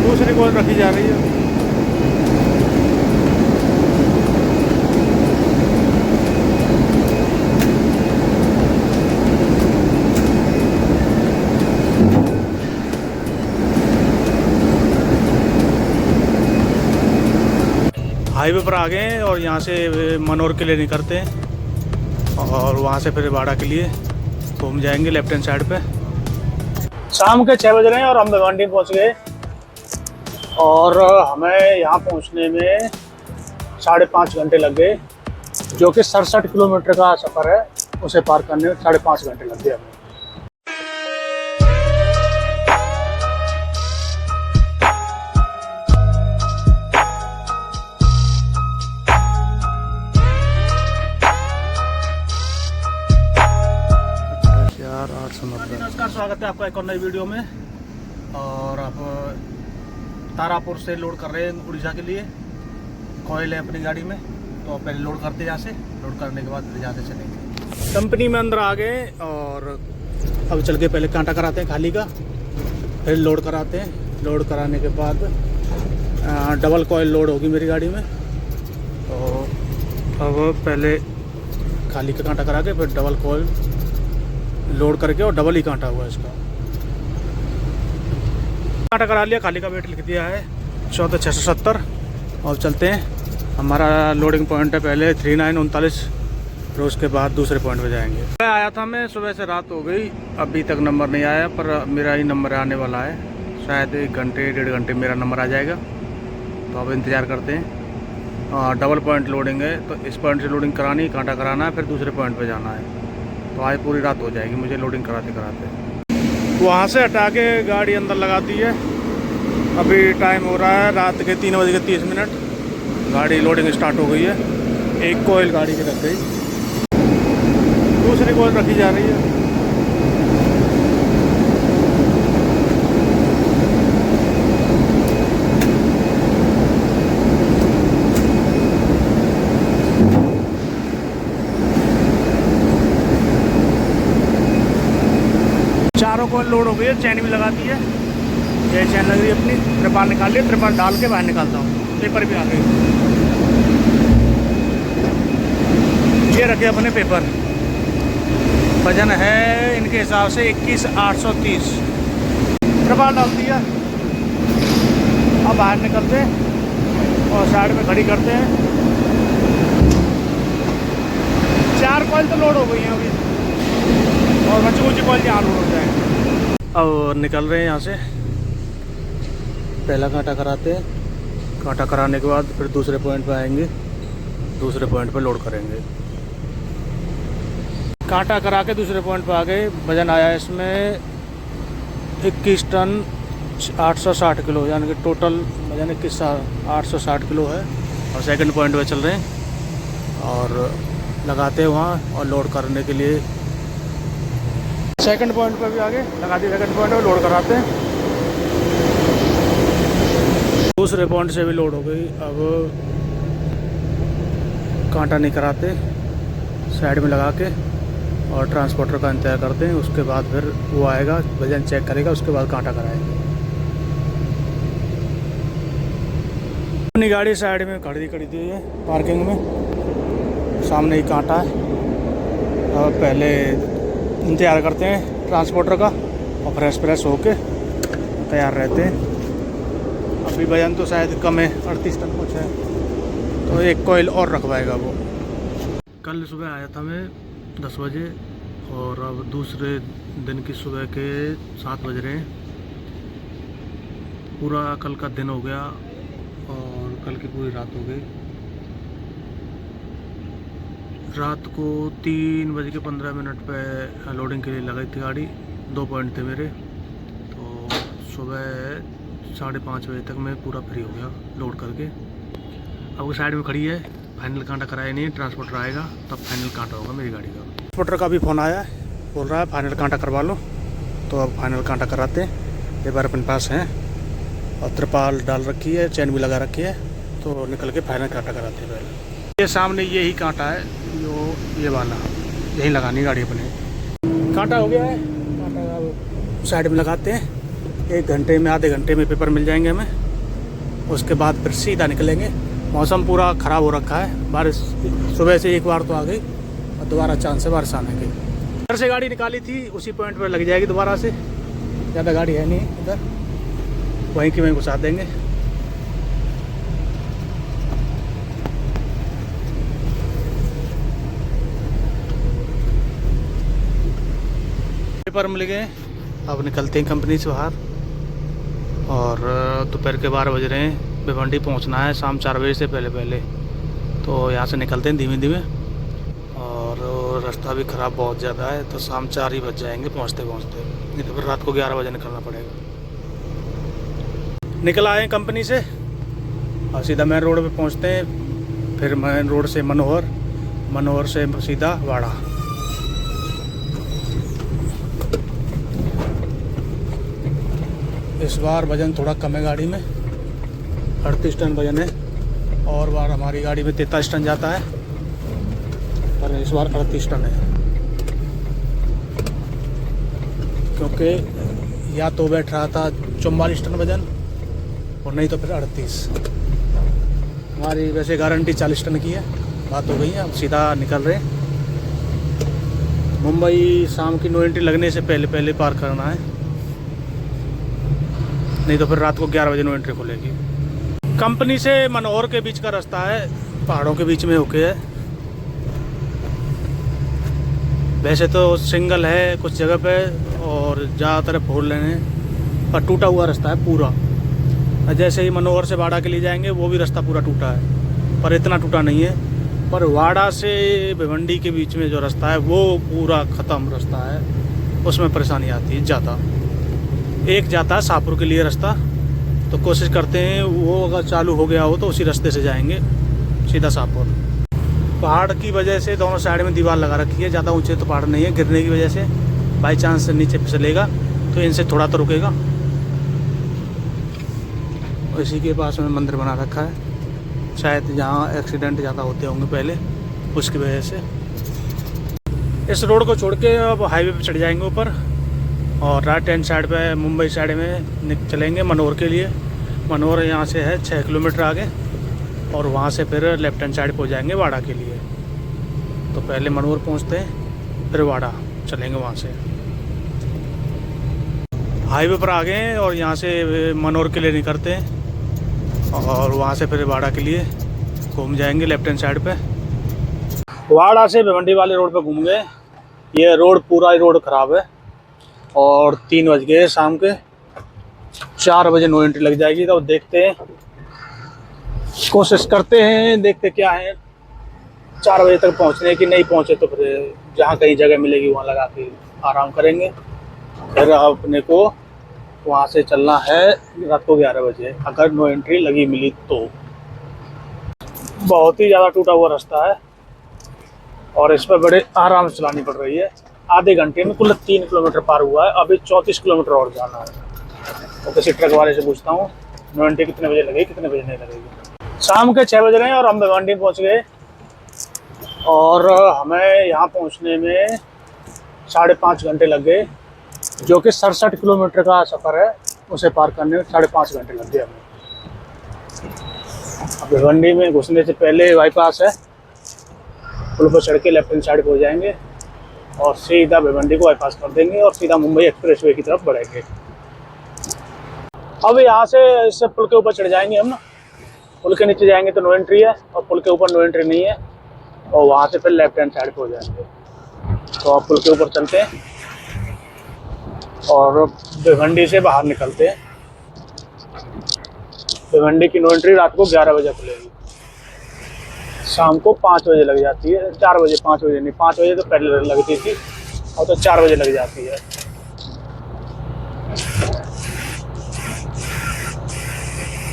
दूसरी कॉल रखी जा रही है। हाईवे पर आ गए हैं और यहाँ से मनोर के लिए निकलते हैं और वहाँ से फिर बाड़ा के लिए घूम जाएंगे लेफ्ट हैंड साइड पे। शाम के 6 बज रहे हैं और हम भिवांडी पहुँच गए और हमें यहाँ पहुँचने में 5.5 घंटे लग गए, जो कि 67 किलोमीटर का सफ़र है। उसे पार करने में 5.5 घंटे लग गए हमें। नमस्कार, स्वागत है आपका एक और नई वीडियो में। और आप तारापुर से लोड कर रहे हैं उड़ीसा के लिए। कॉयल है अपनी गाड़ी में, तो पहले लोड करते हैं यहाँ से। लोड करने के बाद फिर यहाँ से चलेंगे। कंपनी में अंदर आ गए और अब चल के पहले कांटा कराते हैं खाली का, फिर लोड कराते हैं। लोड कराने के बाद डबल कॉयल लोड होगी मेरी गाड़ी में। तो अब पहले खाली का कांटा करा के फिर डबल कॉयल लोड करके, और डबल ही कांटा हुआ इसका। कांटा करा लिया, खाली का वेट लिख दिया है 14,670। और चलते हैं। हमारा लोडिंग पॉइंट है पहले 3939, फिर उसके बाद दूसरे पॉइंट पे जाएंगे। आया था मैं सुबह से, रात हो गई, अभी तक नंबर नहीं आया, पर मेरा ही नंबर आने वाला है। शायद 1 घंटे 1.5 घंटे मेरा नंबर आ जाएगा, तो अब इंतज़ार करते हैं। डबल पॉइंट लोडिंग है, तो इस पॉइंट से लोडिंग करानी, कांटा कराना है, फिर दूसरे पॉइंट पर जाना है। तो आज पूरी रात हो जाएगी मुझे लोडिंग कराते कराते। वहाँ से हटा के गाड़ी अंदर लगा दी है। अभी टाइम हो रहा है रात के 3:30। गाड़ी लोडिंग स्टार्ट हो गई है। एक कोयल गाड़ी की रख गई, दूसरी कोयल रखी जा रही है। 4 कोयल लोड हो गई है। चैन भी लगा दी है, ये चैन लग रही है अपनी। ट्रिपाल निकाल लिया, ट्रिपाल डाल के बाहर निकालता हूँ। पेपर भी आ गए, ये रखे अपने पेपर। वजन है इनके हिसाब से 21,830। ट्रिपाल डाल दिया, अब बाहर निकलते हैं और साइड में खड़ी करते हैं। 4 कोयल तो लोड हो गई हैं अभी, और बच्ची ऊँची कॉल यहाँ लोड हो जाएंगे। अब निकल रहे हैं यहाँ से। पहला कांटा कराते हैं, कांटा कराने के बाद फिर दूसरे पॉइंट पे आएंगे, दूसरे पॉइंट पे लोड करेंगे। कांटा करा के दूसरे पॉइंट पे आ गए। वजन आया इसमें 21 टन 860 किलो, यानी कि टोटल वजन 860 किलो है। और सेकंड पॉइंट पे चल रहे हैं और लगाते हैं वहाँ, और लोड करने के लिए सेकंड पॉइंट पर भी आगे लगा दी। सेकंड पॉइंट पर लोड कराते हैं। दूसरे पॉइंट से भी लोड हो गई। अब कांटा नहीं कराते, साइड में लगा के और ट्रांसपोर्टर का इंतजार करते हैं। उसके बाद फिर वो आएगा, वजन चेक करेगा, उसके बाद कांटा कराएंगे। अपनी गाड़ी साइड में खड़ी दी है पार्किंग में, सामने ही कांटा है। अब पहले इंतज़ार करते हैं ट्रांसपोर्टर का, और फ्रेश होके तैयार रहते हैं। अभी वजन तो शायद कम है, 38 टन कुछ है, तो एक कोयल और रखवाएगा वो। कल सुबह आया था मैं 10 बजे, और अब दूसरे दिन की सुबह के 7 बज रहे हैं। पूरा कल का दिन हो गया और कल की पूरी रात हो गई। रात को 3:15 पे लोडिंग के लिए लगाई थी गाड़ी। 2 पॉइंट थे मेरे, तो सुबह 5:30 बजे तक मैं पूरा फ्री हो गया लोड करके। अब वो साइड में खड़ी है, फाइनल कांटा कराया नहीं, ट्रांसपोर्टर आएगा तब फाइनल कांटा होगा मेरी गाड़ी का। ट्रांसपोर्टर का भी फ़ोन आया है, बोल रहा है फाइनल कांटा करवा लो। तो अब फाइनल कांटा कराते हैं। पेपर अपने पास हैं और त्रिपाल डाल रखी है, चैन भी लगा रखी है, तो निकल के फाइनल कांटा कराते हैं पहले। ये सामने यही कांटा है, जो ये वाला, यही लगानी गाड़ी अपने। कांटा हो गया है, कांटा साइड में लगाते हैं 1 घंटे में, आधे घंटे में पेपर मिल जाएंगे हमें। उसके बाद फिर सीधा निकलेंगे। मौसम पूरा ख़राब हो रखा है, बारिश सुबह से एक बार तो आ गई और दोबारा चांस है बारिश आने की। इधर से गाड़ी निकाली थी, उसी पॉइंट पर लग जाएगी दोबारा से। ज़्यादा गाड़ी है नहीं इधर, वहीं की वहीं घुसा देंगे। पेपर मिल गए, अब निकलते हैं कंपनी से बाहर। और दोपहर के 12 बज रहे हैं, भिवंडी पहुंचना है शाम 4 बजे से पहले। तो यहाँ से निकलते हैं धीमे धीमे, और रास्ता भी ख़राब बहुत ज़्यादा है, तो शाम 4 ही बज जाएंगे पहुँचते नहीं तो फिर रात को 11 बजे निकलना पड़ेगा। निकल आए हैं कंपनी से और सीधा मेन रोड पे पहुँचते हैं। फिर मेन रोड से मनोहर से सीधा वाड़ा। इस बार वजन थोड़ा कम है गाड़ी में, 38 टन वजन है, और बार हमारी गाड़ी में 43 टन जाता है, पर इस बार 38 टन है। क्योंकि या तो बैठ रहा था 44 टन वजन, और नहीं तो फिर 38। हमारी वैसे गारंटी 40 टन की है, बात हो गई है। अब सीधा निकल रहे हैं मुंबई। शाम की नो एंट्री लगने से पहले पार करना है, नहीं तो फिर रात को 11 बजे नो एंट्री खुलेगी। कंपनी से मनोहर के बीच का रास्ता है, पहाड़ों के बीच में होके है। वैसे तो सिंगल है कुछ जगह पे, और ज़्यादातर 4 लेन है, पर टूटा हुआ रास्ता है पूरा। जैसे ही मनोहर से वाड़ा के लिए जाएंगे वो भी रास्ता पूरा टूटा है, पर इतना टूटा नहीं है। पर वाड़ा से भिवंडी के बीच में जो रास्ता है वो पूरा ख़त्म रास्ता है, उसमें परेशानी आती है ज़्यादा। एक जाता है शाहपुर के लिए रास्ता, तो कोशिश करते हैं वो अगर चालू हो गया हो तो उसी रास्ते से जाएंगे सीधा शाहपुर। पहाड़ की वजह से दोनों साइड में दीवार लगा रखी है, ज़्यादा ऊंचे तो पहाड़ नहीं है, गिरने की वजह से बाई चांस से नीचे फिसलेगा तो इनसे थोड़ा तो रुकेगा। इसी के पास में मंदिर बना रखा है, शायद जहाँ एक्सीडेंट ज़्यादा होते होंगे पहले, उसकी वजह से। इस रोड को छोड़ के अब हाईवे पे चढ़ जाएंगे ऊपर, और राइट हैंड साइड पे मुंबई साइड में चलेंगे मनोहर के लिए। मनोहर यहाँ से है 6 किलोमीटर आगे, और वहाँ से फिर लेफ्ट हैंड साइड पहुँच जाएंगे वाड़ा के लिए। तो पहले मनोहर पहुँचते हैं, फिर वाड़ा चलेंगे वहाँ से। हाईवे पर आ गए हैं और यहाँ से मनोहर के लिए निकलते हैं, और वहाँ से फिर वाड़ा के लिए घूम जाएंगे लेफ्ट हैंड साइड पे। वाड़ा से भिवंडी वाले रोड पे घूम गए। ये रोड पूरा ही रोड ख़राब है, और 3 बज गए शाम के। 4 बजे नो एंट्री लग जाएगी, तो देखते हैं, कोशिश करते हैं, देखते क्या है 4 बजे तक पहुंचने की। नहीं पहुंचे तो फिर जहाँ कहीं जगह मिलेगी वहाँ लगा के आराम करेंगे। फिर अपने को वहाँ से चलना है रात को 11 बजे, अगर नो एंट्री लगी मिली तो। बहुत ही ज़्यादा टूटा हुआ रास्ता है, और इस पर बड़े आराम से चलानी पड़ रही है। आधे घंटे में कुल 3 किलोमीटर पार हुआ है, अभी 34 किलोमीटर और जाना है। तो किसी ट्रक वाले से पूछता हूँ नो एंट्री कितने बजे लगेगी, कितने बजे नहीं लगेगी। शाम के 6 बज रहे हैं और हम भिवंडी पहुँच गए, और हमें यहाँ पहुँचने में 5.5 घंटे लग गए, जो कि 67 किलोमीटर का सफ़र है। उसे पार करने में 5.5 घंटे लग गए हमें। अब भिवंडी में घुसने से पहले बाईपास है, पुल पर चढ़ के लेफ्ट हैंड साइड पर हो जाएंगे, और सीधा भिवंडी को बाईपास कर देंगे, और सीधा मुंबई एक्सप्रेसवे की तरफ बढ़ेंगे। अब यहाँ से इससे पुल के ऊपर चढ़ जाएंगे हम ना। पुल के नीचे जाएंगे तो नो एंट्री है, और पुल के ऊपर नो एंट्री नहीं है, और वहाँ से फिर लेफ्ट हैंड साइड पर हो जाएंगे। तो आप पुल के ऊपर चलते हैं और भिवंडी से बाहर निकलते हैं। भिवंडी की नो एंट्री रात को 11 बजे खुलेगी, शाम को 5 बजे लग जाती है। 4 बजे, 5 बजे नहीं, 5 बजे तो पहले लगती थी, और तो 4 बजे लग जाती है।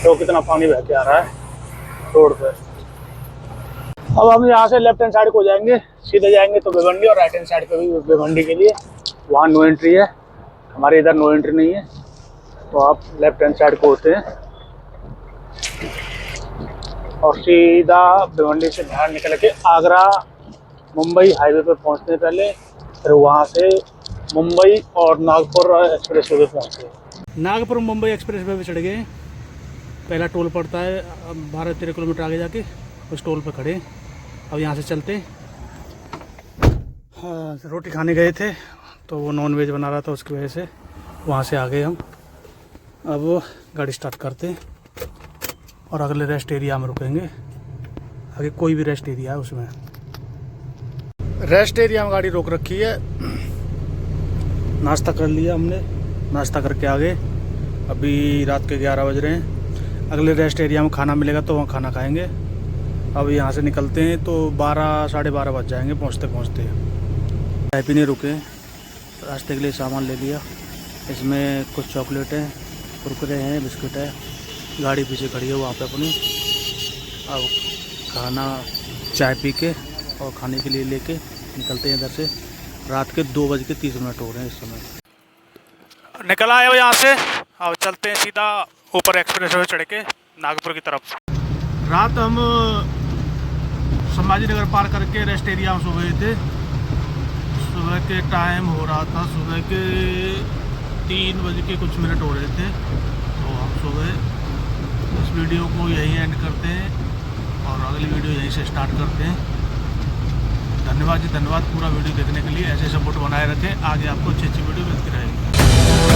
तो कितना पानी बह के आ रहा है रोड पे। अब हम यहाँ से लेफ्ट हैंड साइड को जाएंगे, सीधे जाएंगे तो भिवंडी, और राइट हैंड साइड पे भी भिवंडी के लिए। वहाँ नो एंट्री है, हमारे इधर नो एंट्री नहीं है, तो आप लेफ्ट हैंड साइड को होते हैं और सीधा भिवंडी से बाहर निकल के आगरा मुंबई हाईवे पे पहुँचने पहले, फिर वहाँ से मुंबई और नागपुर एक्सप्रेसवे पे पहुँचे। नागपुर मुंबई एक्सप्रेस वे पे चढ़ गए। पहला टोल पड़ता है 12-13 किलोमीटर आगे जाके, उस टोल पे खड़े। अब यहाँ से चलते। हाँ, रोटी खाने गए थे तो वो नॉन वेज बना रहा था, उसकी वजह से वहाँ से आ गए हम। अब गाड़ी स्टार्ट करते और अगले रेस्ट एरिया में रुकेंगे। आगे कोई भी रेस्ट एरिया है, उसमें रेस्ट एरिया में गाड़ी रोक रखी है। नाश्ता कर लिया हमने, नाश्ता करके आ गए। अभी रात के 11 बज रहे हैं। अगले रेस्ट एरिया में खाना मिलेगा तो वहाँ खाना खाएंगे। अब यहाँ से निकलते हैं तो 12-12:30 बज जाएंगे पहुँचते पहुँचते। चाय पीने रुके, रास्ते के लिए सामान ले लिया। इसमें कुछ चॉकलेट हैं, कुरकुरे हैं, बिस्कुट है। गाड़ी पीछे खड़ी है वहाँ पे अपनी। अब खाना चाय पी के और खाने के लिए लेके निकलते हैं इधर से। रात के 2:30 हो रहे हैं इस समय। निकल आए यहाँ से, अब चलते हैं सीधा ऊपर एक्सप्रेस वे चढ़ के नागपुर की तरफ। रात हम संभाजी नगर पार करके रेस्ट एरिया में सो गए थे। सुबह के टाइम हो रहा था, सुबह के 3 बज के कुछ मिनट हो रहे थे तो हम सो गए। इस वीडियो को यहीं एंड करते हैं और अगली वीडियो यहीं से स्टार्ट करते हैं। धन्यवाद जी, धन्यवाद पूरा वीडियो देखने के लिए। ऐसे सपोर्ट बनाए रखें, आगे आपको अच्छी अच्छी वीडियो मिलती रहेगी।